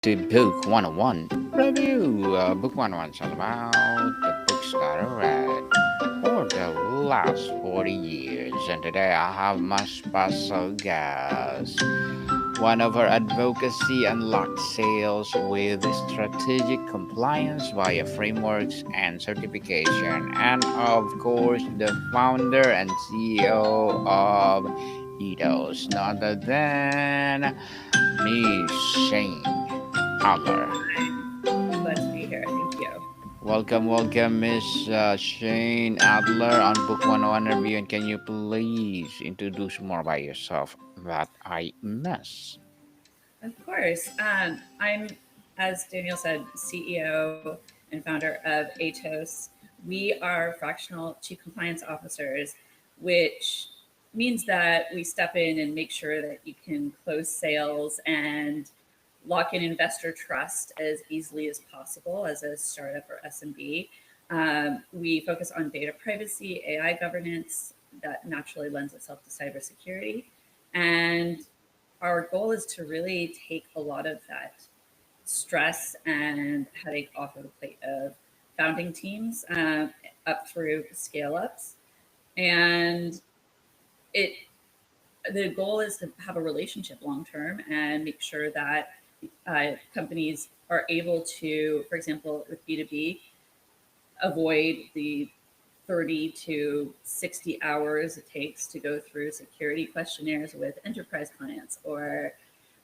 to Book 101 review. Book 101 is all about the books that I read for the last 40 years. And today I have my special guest. One of our advocacy unlocked sales with strategic compliance via frameworks and certification. And of course, the founder and CEO of Ethos, none other than Miss Shayne Adler. I'm glad to be here. Thank you. Welcome, Miss Shayne Adler on Book 101 Review. And can you please introduce more by yourself that I miss? Of course. I'm, as Daniel said, CEO and founder of ATOS. We are fractional chief compliance officers, which means that we step in and make sure that you can close sales and lock in investor trust as easily as possible as a startup or SMB. We focus on data privacy, AI governance that naturally lends itself to cybersecurity. And our goal is to really take a lot of that stress and headache off of the plate of founding teams up through scale ups. And it the goal is to have a relationship long term and make sure that companies are able to, for example, with B2B, avoid the 30 to 60 hours it takes to go through security questionnaires with enterprise clients, or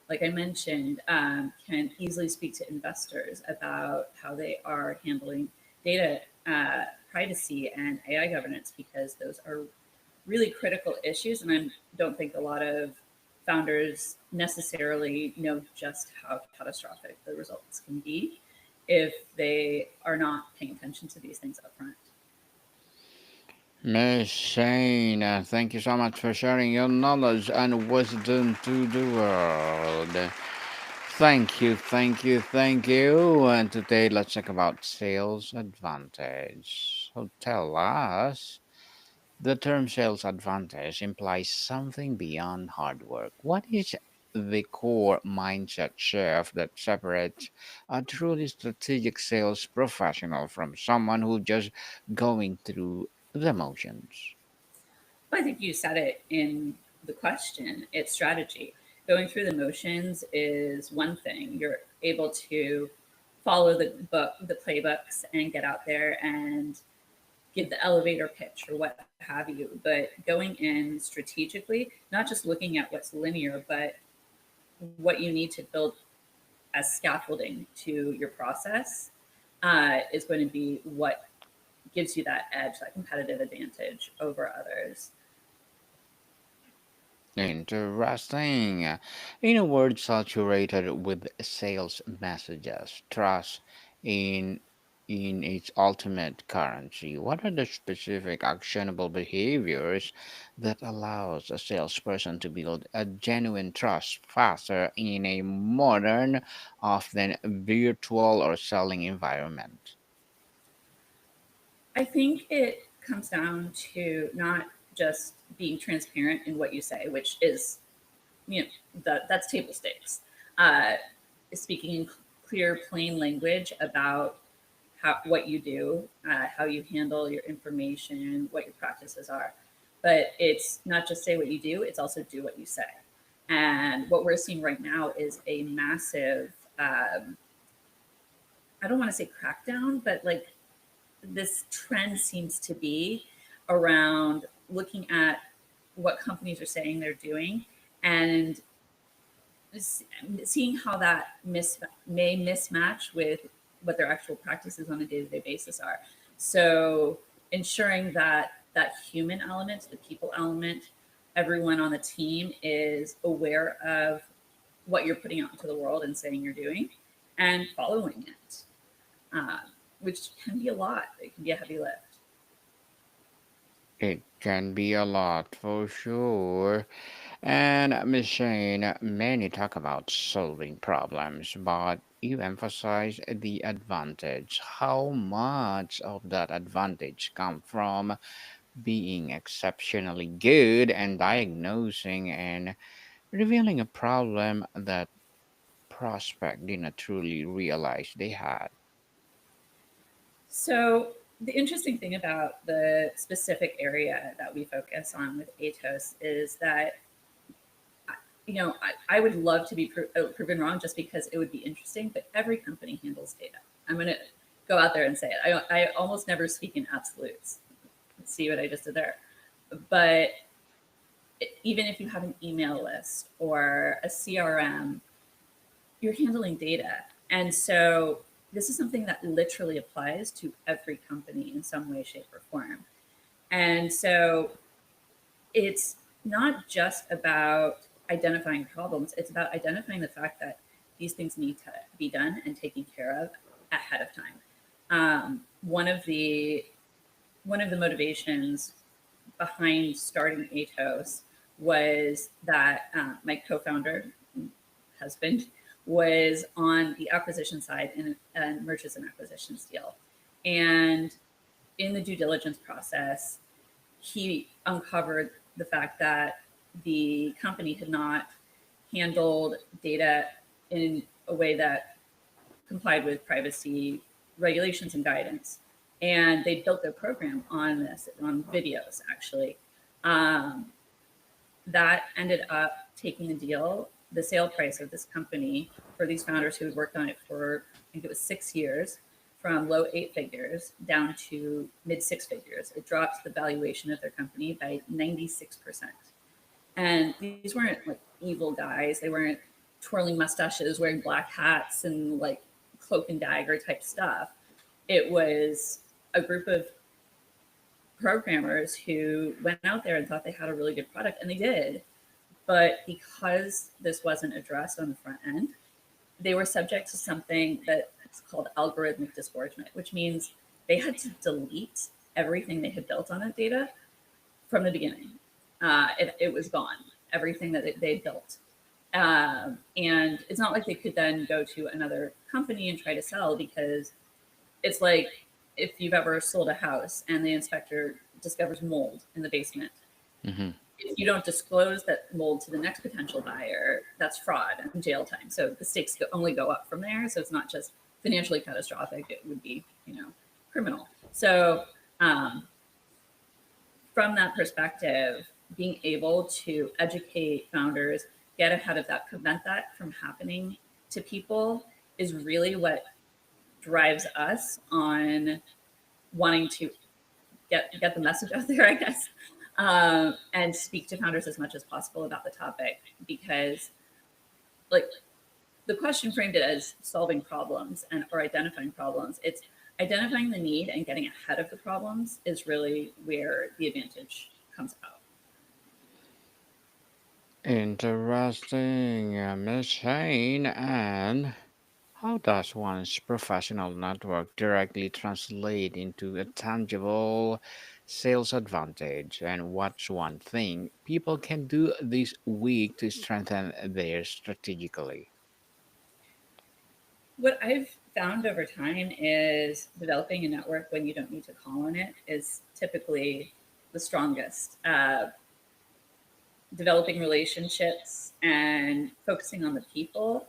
like I mentioned, can easily speak to investors about how they are handling data privacy and AI governance, because those are really critical issues. And I don't think a lot of founders necessarily know just how catastrophic the results can be if they are not paying attention to these things up front. Miss Shane, thank you so much for sharing your knowledge and wisdom to the world. Thank you. And today let's talk about sales advantage. So tell us, the term sales advantage implies something beyond hard work. What is the core mindset shift that separates a truly strategic sales professional from someone who just going through the motions? I think you said it in the question. It's strategy. Going through the motions is one thing. You're able to follow the playbooks, and get out there and give the elevator pitch or what have you. But going in strategically, not just looking at what's linear, but what you need to build as scaffolding to your process is going to be what gives you that edge, that competitive advantage over others. Interesting. In a world saturated with sales messages, trust in its ultimate currency, what are the specific actionable behaviors that allows a salesperson to build a genuine trust faster in a modern, often virtual or selling environment? I think it comes down to not just being transparent in what you say, which is, you know, that's table stakes. Uh, Speaking in clear, plain language about what you do, how you handle your information, what your practices are. But it's not just say what you do; it's also do what you say. And what we're seeing right now is a massive, I don't want to say crackdown, but like this trend seems to be around looking at what companies are saying they're doing, and seeing how that may mismatch with what their actual practices on a day-to-day basis are. So ensuring that that human element, the people element, everyone on the team is aware of what you're putting out into the world and saying you're doing, and following it, uh, which can be a lot. It can be a heavy lift. It can be a lot for sure. And Miss Shane, many talk about solving problems, but you emphasize the advantage. How much of that advantage come from being exceptionally good and diagnosing and revealing a problem that prospect did not truly realize they had? So the interesting thing about the specific area that we focus on with ATOS is that I would love to be proven wrong just because it would be interesting, but every company handles data. I'm going to go out there and say it. I almost never speak in absolutes. See what I just did there? But even if you have an email list or a CRM, you're handling data. And so this is something that literally applies to every company in some way, shape, or form. And so it's not just about identifying problems, it's about identifying the fact that these things need to be done and taken care of ahead of time. One of the motivations behind starting Atos was that my co-founder, husband, was on the acquisition side in a mergers and acquisitions deal. And in the due diligence process, he uncovered the fact that the company had not handled data in a way that complied with privacy regulations and guidance. And they built their program on this, on videos, actually. Um, that ended up taking the deal, the sale price of this company for these founders who had worked on it for, I think it was 6 years, from low eight figures down to mid six figures. It dropped the valuation of their company by 96%. And these weren't like evil guys. They weren't twirling mustaches, wearing black hats, and like cloak and dagger type stuff. It was a group of programmers who went out there and thought they had a really good product, and they did. But because this wasn't addressed on the front end, they were subject to something that's called algorithmic disgorgement, which means they had to delete everything they had built on that data from the beginning. It was gone, everything that they built. And it's not like they could then go to another company and try to sell, because it's like if you've ever sold a house and the inspector discovers mold in the basement. Hmm. If you don't disclose that mold to the next potential buyer, that's fraud and jail time. So the stakes only go up from there. So it's not just financially catastrophic; it would be, criminal. So um, from that perspective, being able to educate founders, get ahead of that, prevent that from happening to people is really what drives us on wanting to get the message out there, I guess, and speak to founders as much as possible about the topic, because, like, the question framed it as solving problems and or identifying problems. It's identifying the need and getting ahead of the problems is really where the advantage comes out. Interesting, Miss Shane. And how does one's professional network directly translate into a tangible sales advantage? And what's one thing people can do this week to strengthen their strategically? What I've found over time is developing a network when you don't need to call on it is typically the strongest. Developing relationships and focusing on the people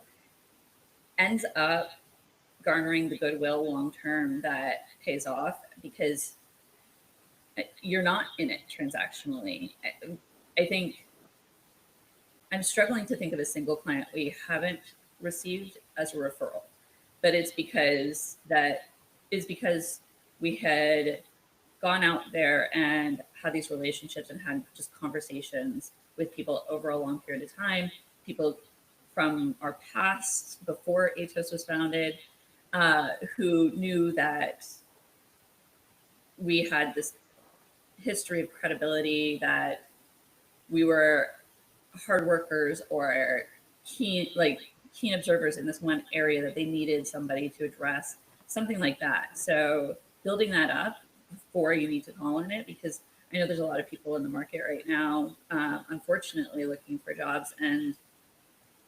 ends up garnering the goodwill long term that pays off, because you're not in it transactionally. I think I'm struggling to think of a single client we haven't received as a referral, but it's because we had gone out there and had these relationships and had just conversations with people over a long period of time, people from our past before Atos was founded, who knew that we had this history of credibility, that we were hard workers or keen observers in this one area that they needed somebody to address, something like that. So building that up before you need to call on it, because I know there's a lot of people in the market right now, unfortunately, looking for jobs, and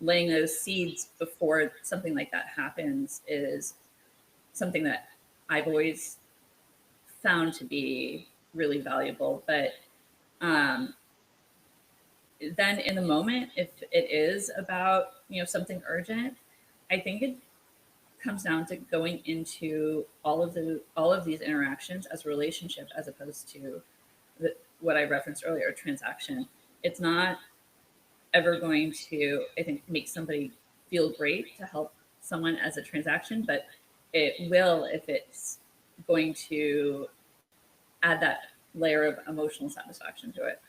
laying those seeds before something like that happens is something that I've always found to be really valuable. But um, then in the moment, if it is about something urgent, I think it comes down to going into all of these interactions as a relationship as opposed to what I referenced earlier, a transaction. It's not ever going to, I think, make somebody feel great to help someone as a transaction, but it will if it's going to add that layer of emotional satisfaction to it.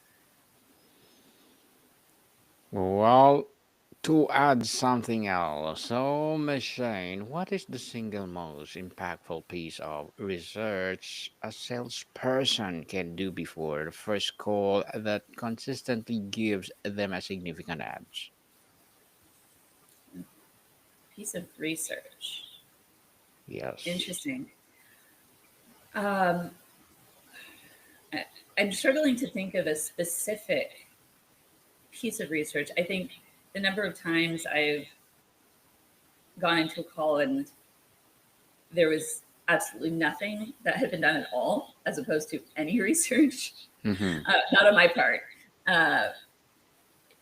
Well, to add something else, so Miss Shane, what is the single most impactful piece of research a salesperson can do before the first call that consistently gives them a significant edge? Piece of research. Yes. Interesting. Um, I, I'm struggling to think of a specific piece of research. I think the number of times I've gone into a call and there was absolutely nothing that had been done at all, as opposed to any research, Mm-hmm. not on my part, uh,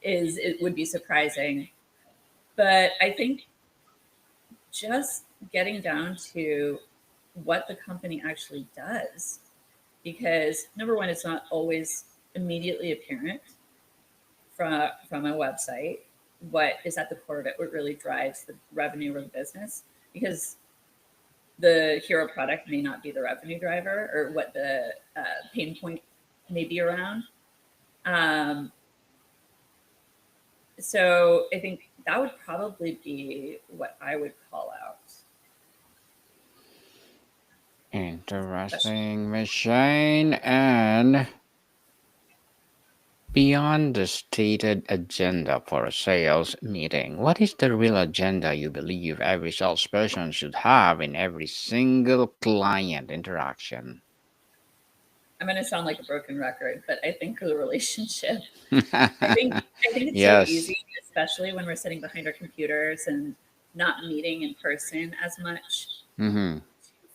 is it would be surprising. But I think just getting down to what the company actually does, because number one, it's not always immediately apparent from a website what is at the core of it, what really drives the revenue or the business, because the hero product may not be the revenue driver or what the pain point may be around. Um, so I think that would probably be what I would call out. Especially, Interesting, Miss Shane. And beyond the stated agenda for a sales meeting, what is the real agenda you believe every salesperson should have in every single client interaction? I'm going to sound like a broken record, but I think the relationship. I think I think it's so Yes. easy, especially when we're sitting behind our computers and not meeting in person as much. Mm-hmm.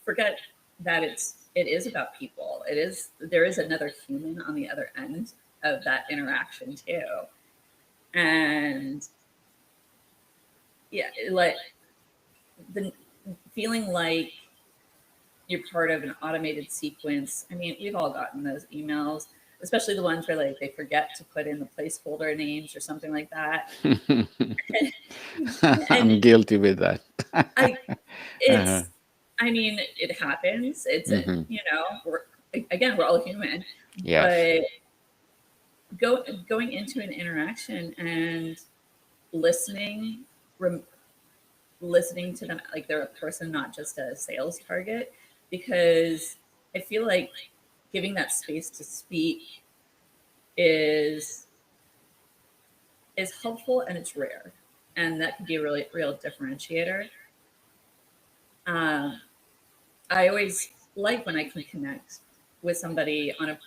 Forget that it is about people. It is there is another human on the other end of that interaction too, and yeah, like the feeling like you're part of an automated sequence. I mean, we've all gotten those emails, especially the ones where like they forget to put in the placeholder names or something like that. And I'm guilty with that. I, Uh-huh. it's, I mean, it happens. It's a, Mm-hmm. we're again, we're all human, Yes. but going into an interaction and listening, rem, listening to them like they're a person, not just a sales target, because I feel like giving that space to speak is is helpful and it's rare, and that can be a really real differentiator. Um, I always like when I can connect with somebody on a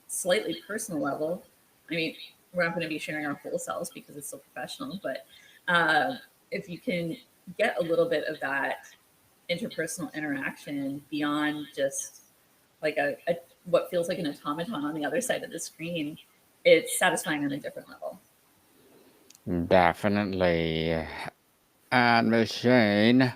slightly personal level. I mean, we're not going to be sharing our whole selves because it's so professional, but uh, if you can get a little bit of that interpersonal interaction beyond just like a what feels like an automaton on the other side of the screen, it's satisfying on a different level. Definitely. And Miss Shane,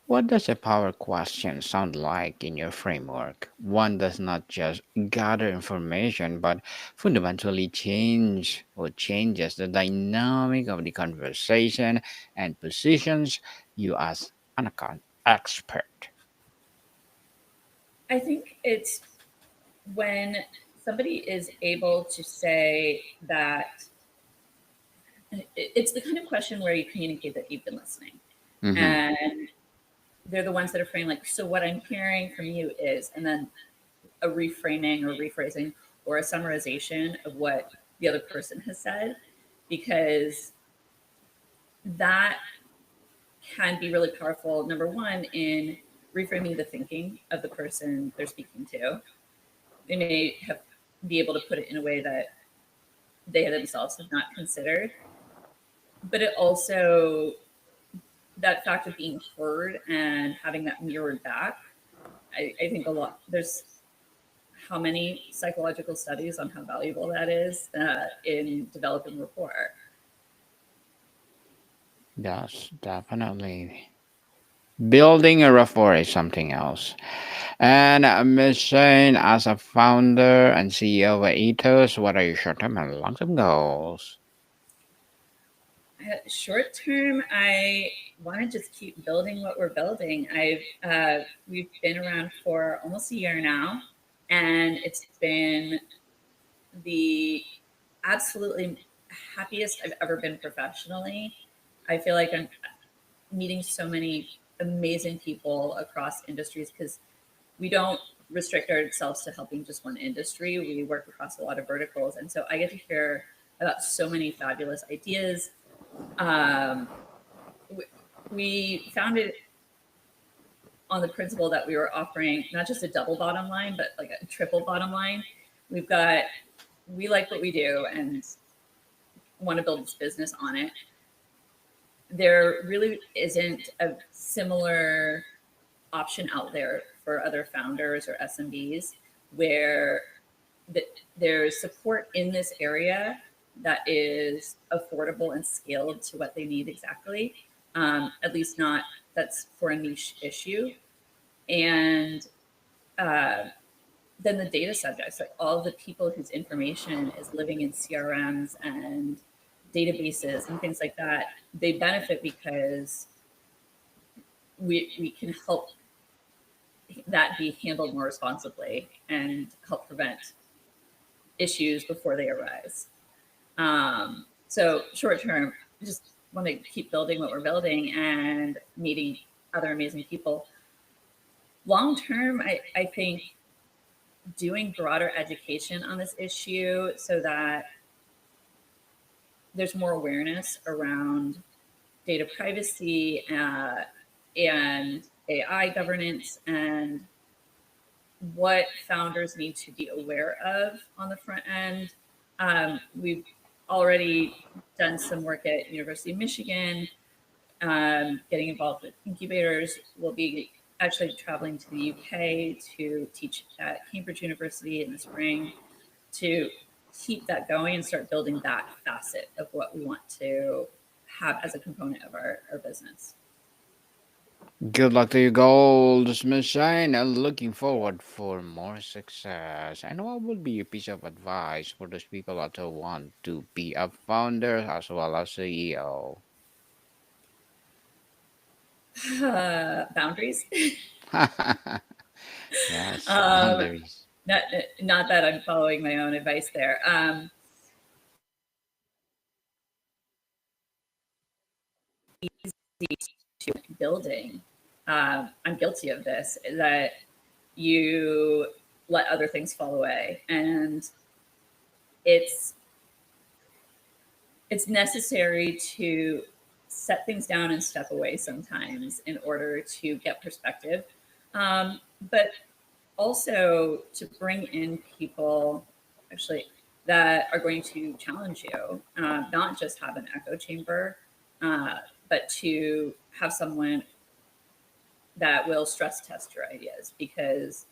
what does a power question sound like in your framework? One does not just gather information, but fundamentally changes the dynamic of the conversation and positions you as an account expert. I think it's when somebody is able to say that it's the kind of question where you communicate that you've been listening, Mm-hmm. and they're the ones that are framed like, so what I'm hearing from you is, and then a reframing or rephrasing or a summarization of what the other person has said, because that can be really powerful. Number one, in reframing the thinking of the person they're speaking to. They may have be able to put it in a way that they themselves have not considered, but it also that fact of being heard and having that mirrored back. I think a lot there's how many psychological studies on how valuable that is in developing rapport. Yes, definitely. Building a rapport is something else. And Ms. Shane, as a founder and CEO of Ethos, what are your short-term and long-term goals? Short term, I want to just keep building what we're building. We've been around for almost a year now, and it's been the absolutely happiest I've ever been professionally. I feel like I'm meeting so many amazing people across industries because we don't restrict ourselves to helping just one industry. We work across a lot of verticals. And so I get to hear about so many fabulous ideas. Um, we founded on the principle that we were offering not just a double bottom line, but like a triple bottom line. We've got, we like what we do and want to build this business on it. There really isn't a similar option out there for other founders or SMBs where there's support in this area that is affordable and scaled to what they need exactly. At least not that's for a niche issue. And uh, then the data subjects, like all the people whose information is living in CRMs and databases and things like that, they benefit because we can help that be handled more responsibly and help prevent issues before they arise. So short term, just want to keep building what we're building and meeting other amazing people. Long term, I think doing broader education on this issue so that there's more awareness around data privacy and AI governance and what founders need to be aware of on the front end. We've already done some work at University of Michigan, getting involved with incubators. We'll be actually traveling to the UK to teach at Cambridge University in the spring to keep that going and start building that facet of what we want to have as a component of our business. Good luck to your goals, Miss Shane, and looking forward for more success. And what would be your piece of advice for those people that want to be a founder as well as CEO? Boundaries. Yes, um, boundaries. not not that I'm following my own advice there. To building, I'm guilty of this. That you let other things fall away, and it's it's necessary to set things down and step away sometimes in order to get perspective. But also to bring in people actually that are going to challenge you, not just have an echo chamber, but to have someone that will stress test your ideas. Because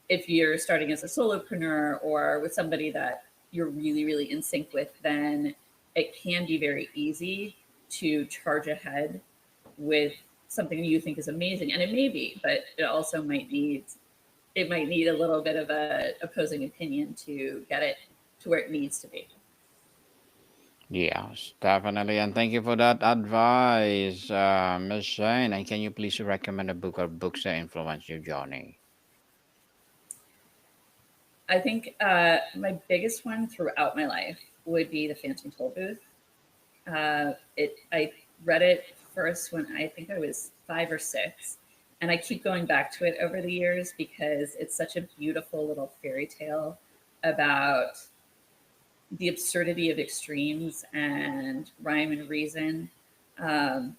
if you're starting as a solopreneur or with somebody that you're really, really in sync with, then it can be very easy to charge ahead with something you think is amazing. And it may be, but it also might need a little bit of a opposing opinion to get it to where it needs to be. Yes, definitely. And thank you for that advice, Miss Shane. And can you please recommend a book or books that influence your journey? I think my biggest one throughout my life would be The Phantom Toll Booth. I read it first when I think I was 5 or 6, and I keep going back to it over the years because it's such a beautiful little fairy tale about the absurdity of extremes and rhyme and reason. Um,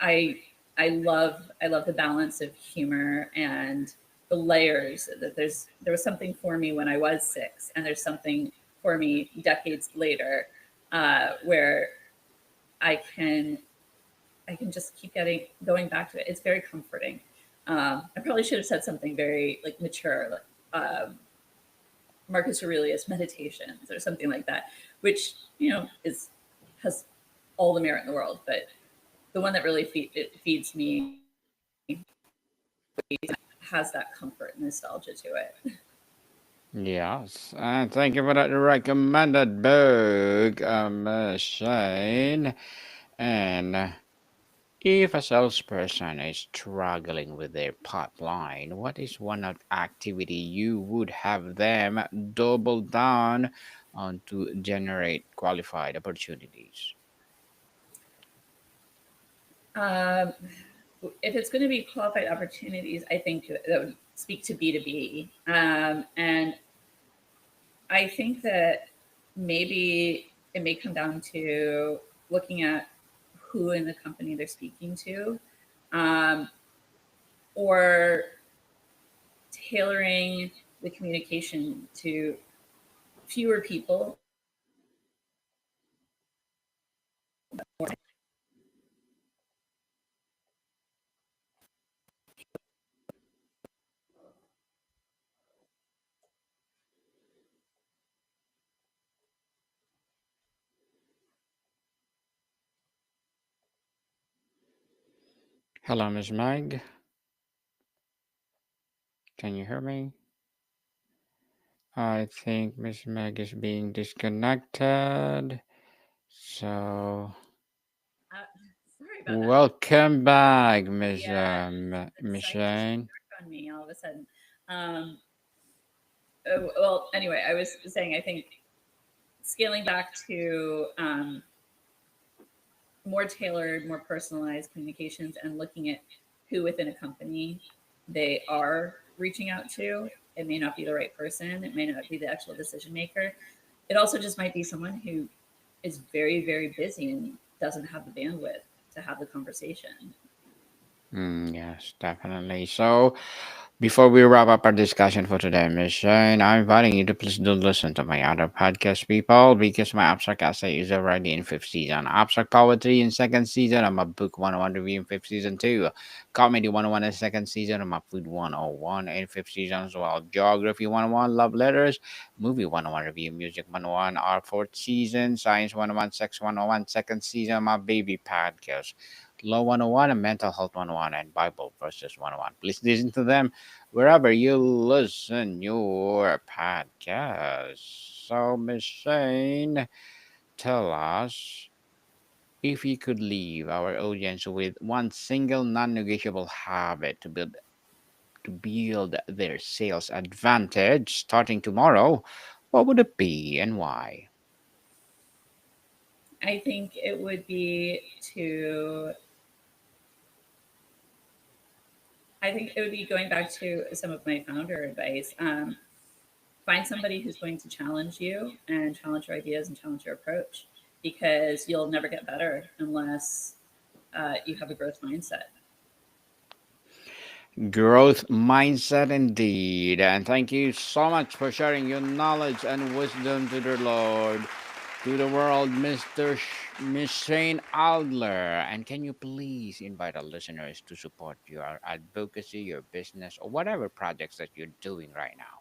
I I love the balance of humor and the layers. That there was something for me when I was 6, and there's something for me decades later where I can I can just keep getting going back to it. It's very comforting. I probably should have said something very like mature, like Marcus Aurelius Meditations or something like that, which is has all the merit in the world. But the one that really it feeds me has that comfort and nostalgia to it. Yes, and thank you for that recommended book, Shane. And if a salesperson is struggling with their pipeline, what is one activity you would have them double down on to generate qualified opportunities? Um, if it's going to be qualified opportunities, I think that would speak to B2B. And I think that maybe it may come down to looking at who in the company they're speaking to, um, or tailoring the communication to fewer people. Hello, Miss Meg. Can you hear me? I think Miss Meg is being disconnected. So, Uh, Sorry about that. welcome back, Miss Yeah, the Miss site just Shane. worked on me all of a sudden. Um, well, anyway, I was saying I think scaling back to more tailored, more personalized communications and looking at who within a company they are reaching out to. It may not be the right person, it may not be the actual decision maker. It also just might be someone who is very, very busy and doesn't have the bandwidth to have the conversation. Yes, definitely. So, before we wrap up our discussion for today, Miss Shane, I'm inviting you to please do listen to my other podcast, people, because my abstract essay is already in fifth season. Abstract poetry in second season. I'm a book 101 review in fifth season too. Comedy 101 in second season. I'm a food 101 in fifth season as well. Geography 101, love letters. Movie 101 review. Music 101, our fourth season. Science 101, sex 101, second season. My baby podcast. Law 101 and Mental Health 101 and Bible Verses 101. Please listen to them wherever you listen your podcast. So, Miss Shane, tell us if you could leave our audience with one single non-negotiable habit to build their sales advantage starting tomorrow, what would it be and why? I think it would be to, I think it would be going back to some of my founder advice. Find somebody who's going to challenge you and challenge your ideas and challenge your approach because you'll never get better unless you have a growth mindset. Growth mindset indeed. And thank you so much for sharing your knowledge and wisdom to the Lord, to the world, Miss Shayne Adler. And can you please invite our listeners to support your advocacy, your business, or whatever projects that you're doing right now?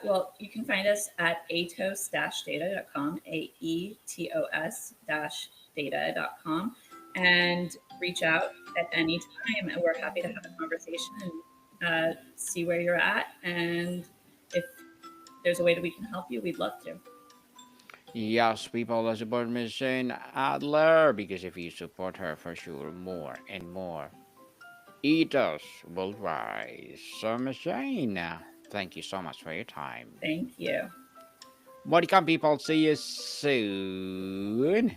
Well, you can find us at aetos-data.com, aetos-data.com, and reach out at any time. And we're happy to have a conversation and see where you're at. And if there's a way that we can help you, we'd love to. Yes, people that support Miss Shayne Adler, because if you support her for sure, more and more eaters will rise. So, Miss Shayne, thank you so much for your time. Thank you. Welcome, people. See you soon.